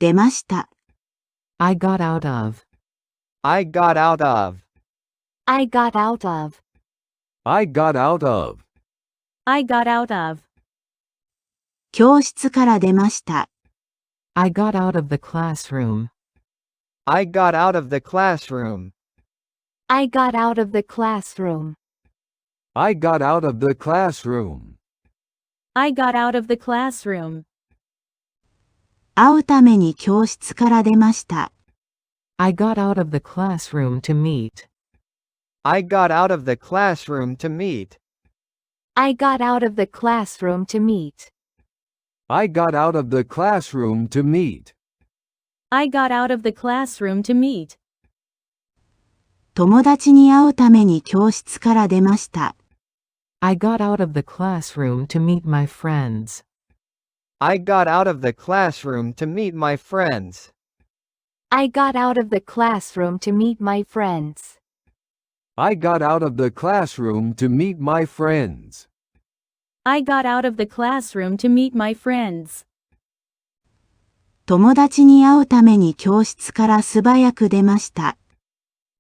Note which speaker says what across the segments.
Speaker 1: 出ました。
Speaker 2: I got out of.
Speaker 3: I got out of.
Speaker 4: I got out of.
Speaker 5: I got out of.
Speaker 4: I got out of.
Speaker 1: 教室から出ました。
Speaker 2: I got out of the classroom.
Speaker 3: I got out of the classroom.
Speaker 4: I got out of the classroom.
Speaker 5: I got out of the classroom.
Speaker 4: I got out of the classroom.
Speaker 1: 会うために教室から出ました。
Speaker 2: I got out of the classroom to meet.
Speaker 3: I got out of the classroom to meet.
Speaker 4: I got out of the classroom to meet.
Speaker 5: I got out of the classroom to meet.
Speaker 4: I got out of the classroom to meet.
Speaker 1: 友達に会うために教室から出ました。
Speaker 2: I got out of the classroom to meet my friends.
Speaker 3: I got out of the classroom to meet my friends.
Speaker 4: I got out of the classroom to meet my friends.
Speaker 5: I got out of the classroom to meet my friends.
Speaker 4: I got out of the classroom to meet my friends.
Speaker 1: 友達に会うために教室から素早く出ました。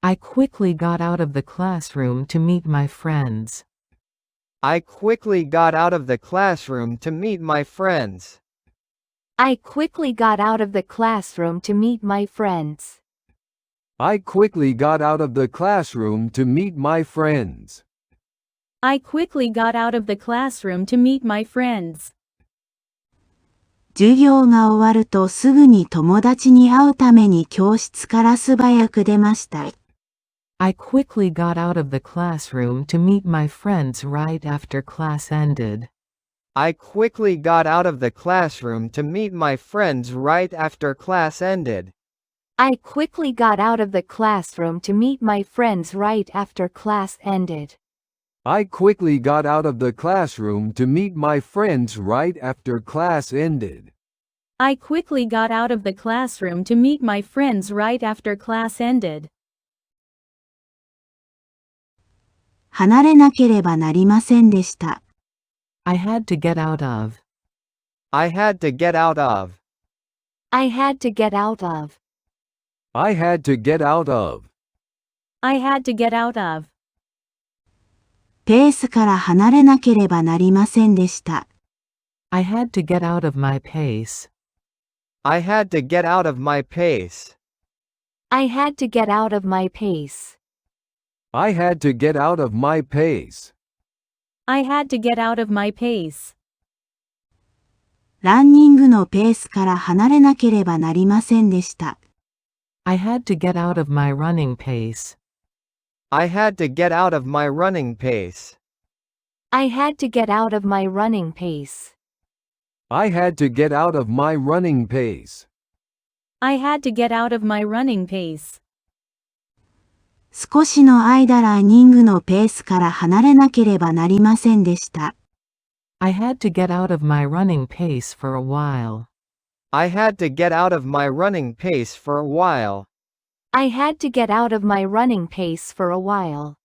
Speaker 2: I quickly got out of the classroom to meet my friends.
Speaker 3: I quickly got out of the classroom to meet my friends.
Speaker 4: I quickly got out of the classroom to meet my friends.
Speaker 5: I quickly got out of the classroom to meet my friends.
Speaker 4: I quickly got out of the classroom to meet my friends.
Speaker 1: 授業が終わるとすぐに友達に会うために教室から素早く出ました。
Speaker 2: I quickly got out of the classroom to meet my friends right after class ended.
Speaker 3: I quickly got out of the classroom to meet my friends right after class ended.
Speaker 4: I quickly got out of the classroom to meet my friends right after class ended.
Speaker 5: I quickly got out of the classroom to meet my friends right after class ended.
Speaker 4: I quickly got out of the classroom to meet my friends right after class ended.
Speaker 1: 離れなければなりませんでした。
Speaker 2: I had to get out of.
Speaker 3: I had to get out of.
Speaker 4: I had to get out of.
Speaker 5: I had to get out of.
Speaker 4: I had to get out of.
Speaker 1: ペースから離れなければなりませんでした。
Speaker 2: I had to get out of my pace.
Speaker 3: I had to get out of my pace.
Speaker 4: I had to get out of my pace.
Speaker 5: I had to get out of my pace.
Speaker 4: I had to get out of my pace.
Speaker 1: ランニングのペースから離れなければなりませんでした。
Speaker 2: I had to get out of my running pace.
Speaker 3: I had to get out of my running pace.
Speaker 4: I had to get out of my running pace.
Speaker 5: I had to get out of my running pace.
Speaker 4: I had to get out of my running pace.
Speaker 1: 少しの間ランニングのペースから離れなければなりませんでした。
Speaker 2: I had to get out of my running pace for a while.
Speaker 3: I had to get out of my running pace for a while.
Speaker 4: I had to get out of my running pace for a while.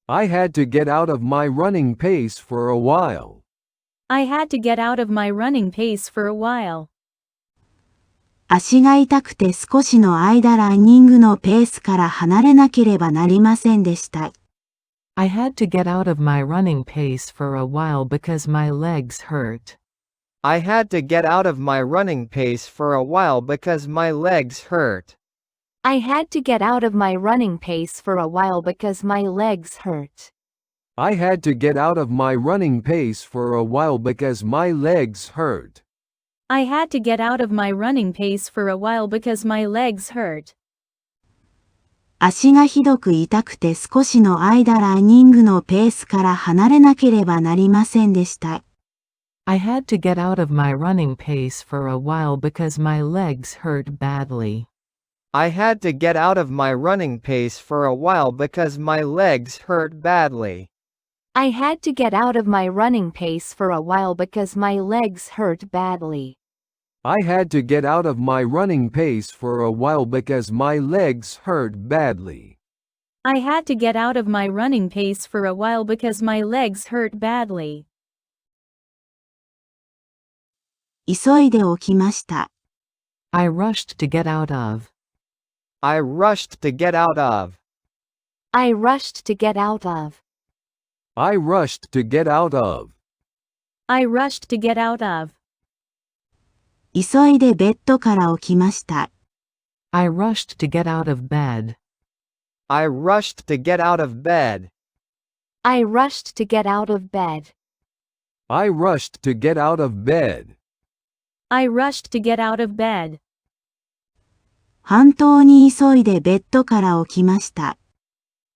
Speaker 5: I had to get out of my running pace for a while.
Speaker 4: I had to get out of my running pace for a while.
Speaker 1: 足が痛くて少しの間ランニングのペースから離れなければなりませんでした。
Speaker 2: I had to get out of my running pace for a while because my legs hurt.
Speaker 3: I had to get out of my running pace for a while because my legs hurt.
Speaker 4: I had to get out of my running pace for a while because my legs hurt.
Speaker 5: I had to get out of my running pace for a while because my legs hurt.
Speaker 4: I had to get out of my running pace for a while because my legs hurt.
Speaker 1: 足がひどく痛くて少しの間ランニングのペースから離れなければなりませんでした。
Speaker 2: I had to get out of my running pace for a while because my legs hurt badly.
Speaker 3: I had to get out of my running pace for a while because my legs hurt badly.
Speaker 4: I had to get out of my running pace for a while because my legs hurt badly.
Speaker 5: I had to get out of my running pace for a while because my legs hurt badly.
Speaker 4: I had to get out of my running pace for a while because my legs hurt badly.
Speaker 1: 急いで起きました。
Speaker 2: I rushed to get out of.
Speaker 3: I rushed to get out of.
Speaker 4: I rushed to get out of.
Speaker 5: I rushed to get out of.
Speaker 6: I rushed to get out of.
Speaker 1: 急いでベッドから起きました。
Speaker 2: I rushed to get out of bed.
Speaker 3: I rushed to get out of bed.
Speaker 4: I rushed to get out of bed.
Speaker 5: I rushed to get out of bed.
Speaker 6: I rushed to get out of bed.
Speaker 1: 本当に急いでベッドから起きました。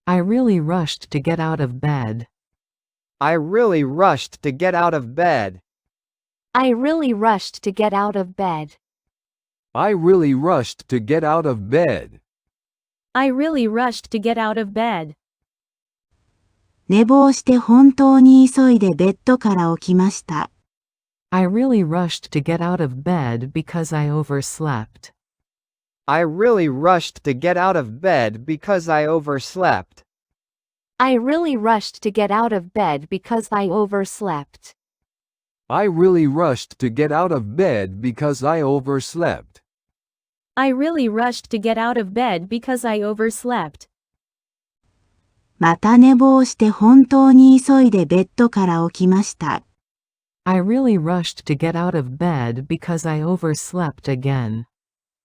Speaker 2: I really rushed to get out of bed.
Speaker 3: I really rushed to get out of bed.
Speaker 4: I really rushed to get out of bed.
Speaker 5: I really rushed to get out of bed.
Speaker 6: I really rushed to get out of bed.
Speaker 1: 寝坊して本当に急いでベッドから起きました。
Speaker 2: I really rushed to get out of bed because I overslept.
Speaker 3: I really rushed to get out of bed because I overslept.
Speaker 4: I really rushed to get out of bed because I overslept.
Speaker 5: I really rushed to get out of bed because I overslept.
Speaker 6: I really rushed to get out of bed because I overslept.
Speaker 1: また寝坊して本当に急いでベッドから起きました。
Speaker 2: I really rushed to get out of bed because I overslept again.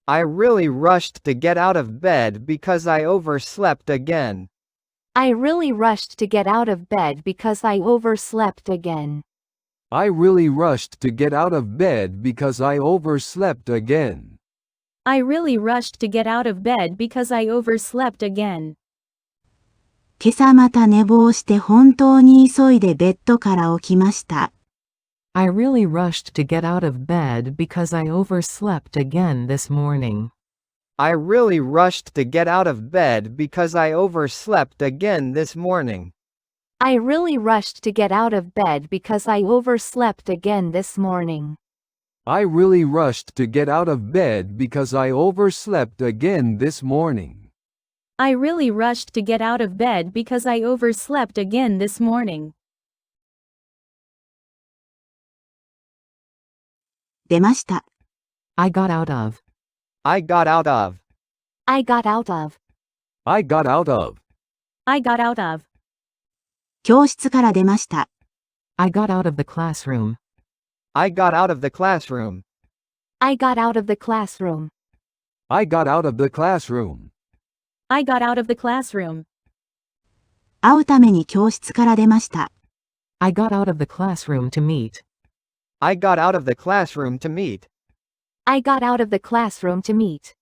Speaker 3: I really rushed to get out of bed because I overslept again.
Speaker 4: I really rushed to get out of bed because I overslept again.
Speaker 5: I really rushed to get out of bed because I overslept again.
Speaker 6: I really rushed to get out of bed because I overslept again.
Speaker 1: 今朝また寝坊して本当に急いでベッドから起きました。
Speaker 2: I really rushed to get out of bed because I overslept again this morning.
Speaker 3: I really rushed to get out of bed because I overslept again this morning.
Speaker 4: I really rushed to get out of bed because I overslept again this morning.
Speaker 5: I really rushed to get out of bed because I overslept again this morning.
Speaker 6: I really rushed to get out of bed because I overslept again this morning.
Speaker 1: 出ました。
Speaker 2: I got out of.
Speaker 3: I got out of.
Speaker 4: I got out of.
Speaker 5: I got out of.
Speaker 6: I got out of.
Speaker 1: 教室から出ました。
Speaker 2: I got out of the classroom.
Speaker 3: I got out of the classroom.
Speaker 4: I got out of the classroom.
Speaker 5: I got out of the classroom.
Speaker 6: I got out of the classroom.
Speaker 1: 会うために教室から出ました。
Speaker 2: I got out of the classroom to meet.
Speaker 3: I got out of the classroom to meet.
Speaker 4: I got out of the classroom to meet.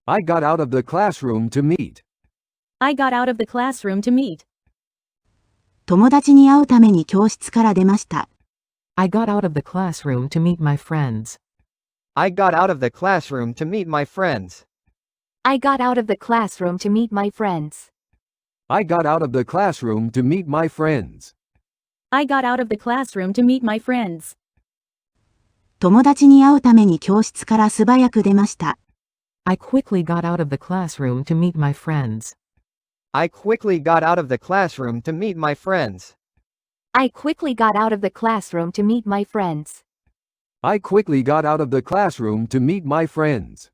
Speaker 5: I got out of the classroom to meet.
Speaker 6: I got out of the classroom to meet.
Speaker 1: 友達に会うために教室から出ました。
Speaker 2: I got out of the classroom to meet my friends.
Speaker 3: I got out of the classroom to meet my friends.
Speaker 4: I got out of the classroom to meet my friends.
Speaker 5: I got out of the classroom to meet my friends.
Speaker 6: I got out of the classroom to meet my friends.
Speaker 1: 友達に会うために教室から素早く出ました。
Speaker 2: I quickly got out of the classroom to meet my friends.
Speaker 3: I quickly got out of the classroom to meet my friends.
Speaker 4: I quickly got out of the classroom to meet my friends.
Speaker 5: I quickly got out of the classroom to meet my friends.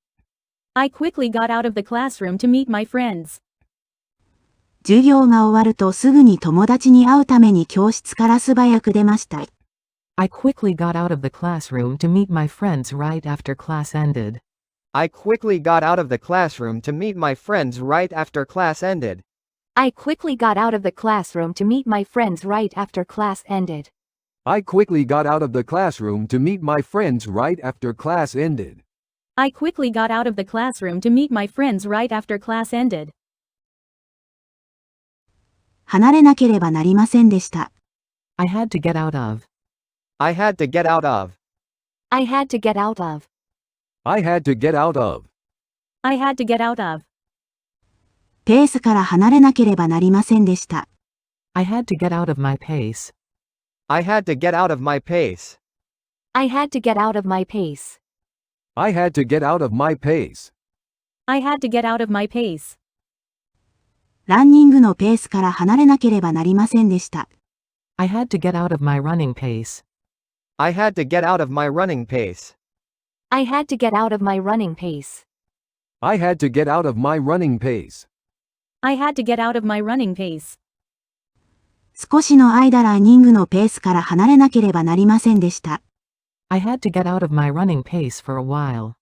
Speaker 6: I quickly got out of the classroom to meet my friends.
Speaker 1: 授業が終わるとすぐに友達に会うために教室から素早く出ました。
Speaker 2: I quickly got out of the classroom to meet my friends right after class ended.
Speaker 3: I quickly got out of the classroom to meet my friends right after class ended.
Speaker 4: I quickly got out of the classroom to meet my friends right after class ended.
Speaker 5: I quickly got out of the classroom to meet my friends right after class ended.
Speaker 6: I quickly got out of the classroom to meet my friends right after class ended.
Speaker 1: 離れなければなりませんでした。
Speaker 2: I had to get out of.
Speaker 3: I had to get out of.
Speaker 4: I had to get out of.
Speaker 5: I had to get out of.
Speaker 6: I had to get out of.
Speaker 1: ペースから離れなければなりませんでした。
Speaker 2: I had to get out of my pace.
Speaker 3: I had to get out of my pace.
Speaker 4: I had to get out of my pace.
Speaker 5: I had to get out of my pace.
Speaker 6: I had to get out of my pace.
Speaker 1: ランニングのペースから離れなければなりませんでした。
Speaker 2: I had to get out of my running pace.
Speaker 3: I had to get out of my running pace.
Speaker 4: I had to get out of my running pace.
Speaker 5: I had to get out of my running pace.
Speaker 6: I had to get out of my running pace.
Speaker 1: 少しの間ランニングのペースから離れなければなりませんでした。
Speaker 2: I had to get out of my running pace for a while.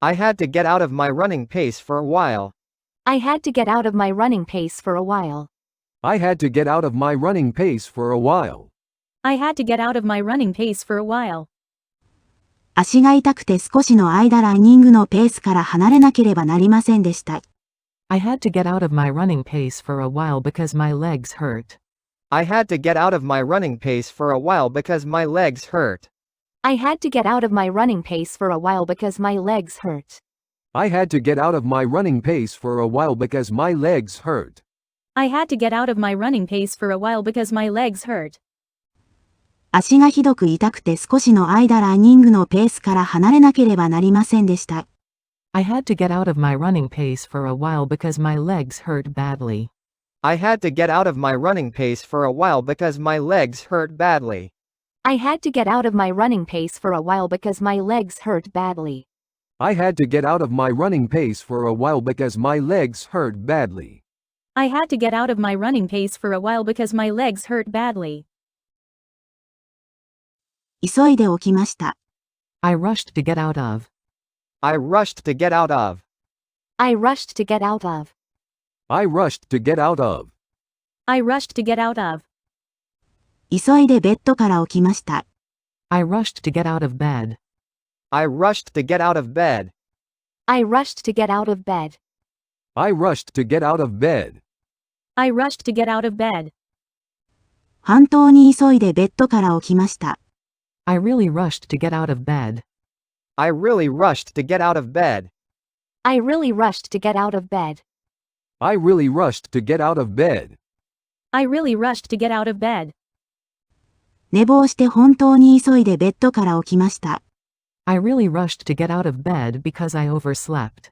Speaker 3: I had to get out of my running pace for a while.
Speaker 4: I had to get out of my running pace for a while.
Speaker 5: I had to get out of my running pace for a while.
Speaker 6: I had to get out of my running pace for a while.
Speaker 1: 足が痛くて少しの間ランニングのペースから離れなければなりませんでした。
Speaker 2: I had to get out of my running pace for a while because my legs hurt.
Speaker 3: I had to get out of my running pace for a while because my legs hurt.
Speaker 4: I had to get out of my running pace for a while because my legs hurt.
Speaker 5: I had to get out of my running pace for a while because my legs hurt.
Speaker 6: I had to get out of my running pace for a while because my legs hurt.
Speaker 1: 足がひどく痛くて少しの間ランニングのペースから離れなければなりませんでした。
Speaker 2: I had to get out of my running pace for a while because my legs hurt badly.
Speaker 3: I had to get out of my running pace for a while because my legs hurt badly.
Speaker 4: I had to get out of my running pace for a while because my legs hurt badly.
Speaker 5: I had to get out of my running pace for a while because my legs hurt badly.
Speaker 6: I had to get out of my running pace for a while because my legs hurt badly.
Speaker 1: 急いで起きました。
Speaker 2: I rushed to get out of.
Speaker 3: I rushed to get out of.
Speaker 4: I rushed to get out of.
Speaker 5: I rushed to get out of.
Speaker 6: I rushed to get out of.
Speaker 1: 急いでベッドから起きました。
Speaker 2: I rushed to get out of bed.
Speaker 3: I rushed to get out of bed.
Speaker 4: I rushed to get out of bed.
Speaker 5: I rushed to get out of bed.
Speaker 6: I rushed to get out of bed.
Speaker 1: 本当に急いでベッドから起きました。
Speaker 2: I really rushed to get out of bed.
Speaker 3: I really rushed to get out of bed.
Speaker 4: I really rushed to get out of bed.
Speaker 5: I really rushed to get out of bed.
Speaker 6: I really rushed to get out of bed.
Speaker 1: 寝坊して本当に急いでベッドから起きました。
Speaker 2: I really rushed to get out of bed because I overslept.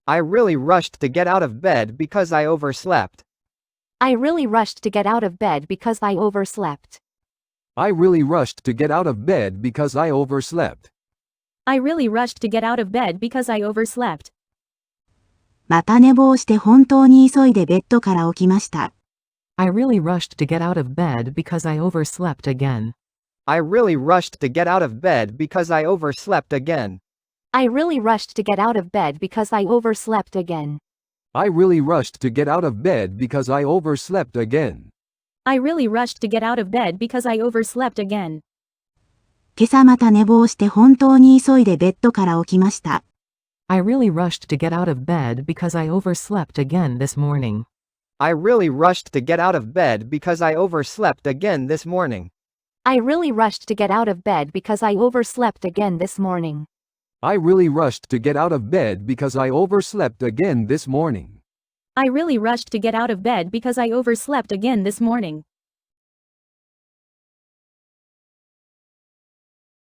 Speaker 3: I really rushed to get out of bed because I overslept.
Speaker 4: I really rushed to get out of bed because I overslept.
Speaker 5: I really rushed to get out of bed because I overslept.
Speaker 6: I really rushed to get out of bed because I overslept.
Speaker 1: また寝坊して本当に急いでベッドから起きました。
Speaker 2: I really rushed to get out of bed because I overslept again.
Speaker 3: I really rushed to get out of bed because I overslept again.
Speaker 4: I really rushed to get out of bed because I overslept again.
Speaker 5: I really rushed to get out of bed because I overslept again.
Speaker 6: I really rushed to get out of bed because I overslept again.
Speaker 1: 今朝また寝坊して本当に急いでベッドから起きました。
Speaker 2: I really rushed to get out of bed because I overslept again this morning.
Speaker 3: I really rushed to get out of bed because I overslept again this morning.
Speaker 4: I really rushed to get out of bed because I overslept again this morning.
Speaker 5: I really rushed to get out of bed because I overslept again this morning.
Speaker 6: I really rushed to get out of bed because I overslept again this morning.